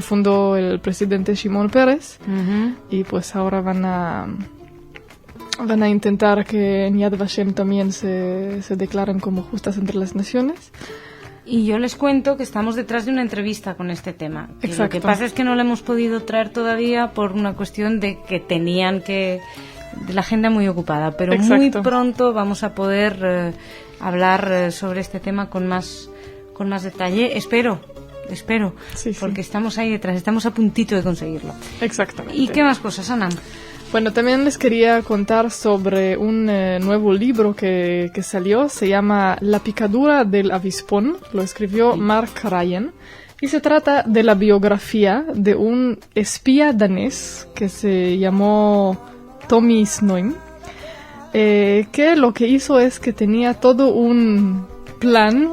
fundó el presidente Shimon Peres. Uh-huh. Y pues ahora van a intentar que en Yad Vashem también se declaren como justas entre las naciones. Y yo les cuento que estamos detrás de una entrevista con este tema. Exacto. Lo que pasa es que no la hemos podido traer todavía por una cuestión de que tenían de la agenda muy ocupada. Pero exacto, muy pronto vamos a poder hablar sobre este tema con más detalle. Espero. Sí, porque estamos ahí detrás, estamos a puntito de conseguirlo. Exactamente. ¿Y qué más cosas, Ana? Bueno, también les quería contar sobre un nuevo libro que salió. Se llama La picadura del avispón. Lo escribió Mark Ryan. Y se trata de la biografía de un espía danés que se llamó Tommy Snoim. Que lo que hizo es que tenía todo un plan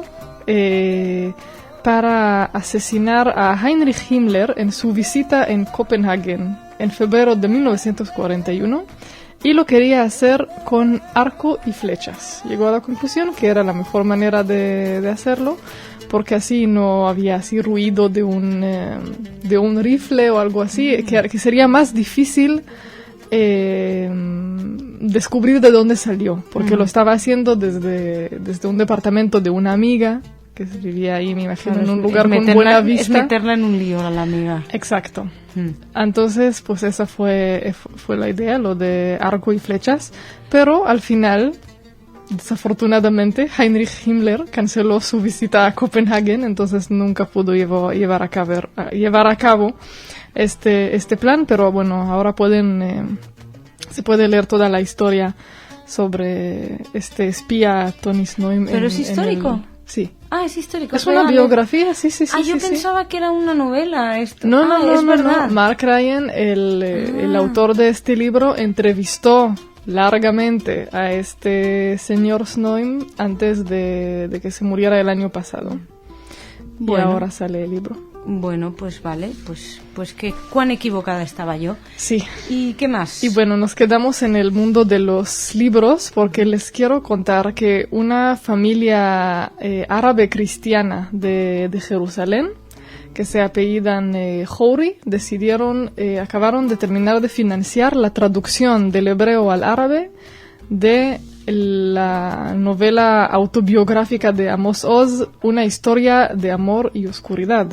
para asesinar a Heinrich Himmler en su visita en Copenhague en febrero de 1941, y lo quería hacer con arco y flechas. Llegó a la conclusión que era la mejor manera de hacerlo, porque así no había así ruido de un rifle o algo así, que sería más difícil descubrir de dónde salió, porque lo estaba haciendo desde un departamento de una amiga que vivía ahí, me imagino, en un lugar con buena vista. Es meterla en un lío a la amiga. Exacto. Entonces, pues esa fue la idea, lo de arco y flechas, pero al final, desafortunadamente, Heinrich Himmler canceló su visita a Copenhague, entonces nunca pudo llevar a cabo este plan, pero bueno, ahora se puede leer toda la historia sobre este espía Tony Snoim. ¿Pero es histórico? Sí. Ah, es histórico. Es una biografía, sí. Yo pensaba que era una novela esto. No, verdad. no. Mark Ryan, el autor de este libro, entrevistó largamente a este señor Snoim antes de que se muriera el año pasado. Bueno. Y ahora sale el libro. Bueno, pues vale, pues que cuán equivocada estaba yo. Sí. ¿Y qué más? Y bueno, nos quedamos en el mundo de los libros porque les quiero contar que una familia árabe cristiana de Jerusalén, que se apellidan Houri, acabaron de terminar de financiar la traducción del hebreo al árabe de la novela autobiográfica de Amos Oz, Una historia de amor y oscuridad.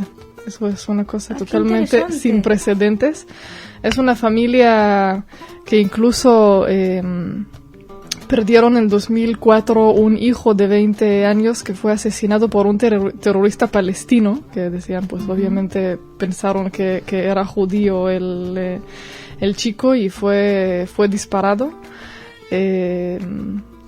Eso es una cosa totalmente sin precedentes. Es una familia que incluso perdieron en 2004 un hijo de 20 años que fue asesinado por un terrorista palestino, que decían, pues obviamente pensaron que era judío el chico y fue disparado.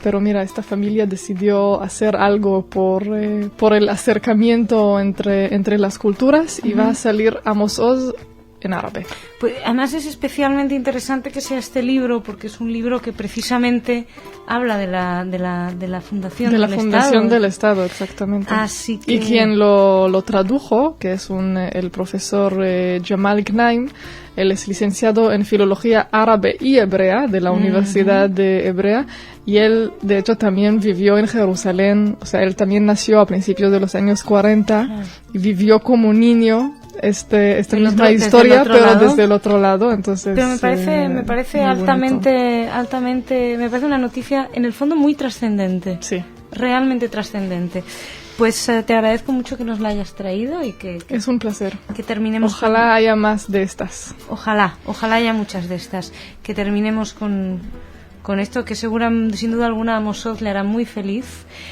Pero mira, esta familia decidió hacer algo por el acercamiento entre las culturas y va a salir Amos Oz en árabe. Pues además es especialmente interesante que sea este libro porque es un libro que precisamente habla de la fundación del Estado. De la fundación del Estado, exactamente. Así que... Y quien lo tradujo, que es el profesor Jamal Gnaim, él es licenciado en Filología Árabe y Hebrea de la Universidad de Hebrea, y él, de hecho, también vivió en Jerusalén. O sea, él también nació a principios de los años 40 y vivió como niño esta misma historia, pero desde el otro lado. Entonces, pero me parece altamente, me parece una noticia en el fondo muy trascendente. Sí. Realmente trascendente. Pues te agradezco mucho que nos la hayas traído y que es un placer. Que terminemos. Ojalá haya más de estas. Ojalá haya muchas de estas. Que terminemos con esto que sin duda alguna a Amos Oz le hará muy feliz.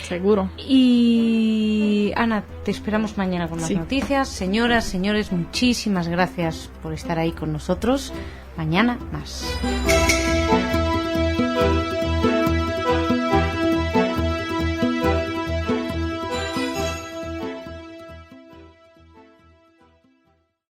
Seguro. Y Ana, te esperamos mañana con las noticias. Señoras, señores, muchísimas gracias por estar ahí con nosotros. Mañana más.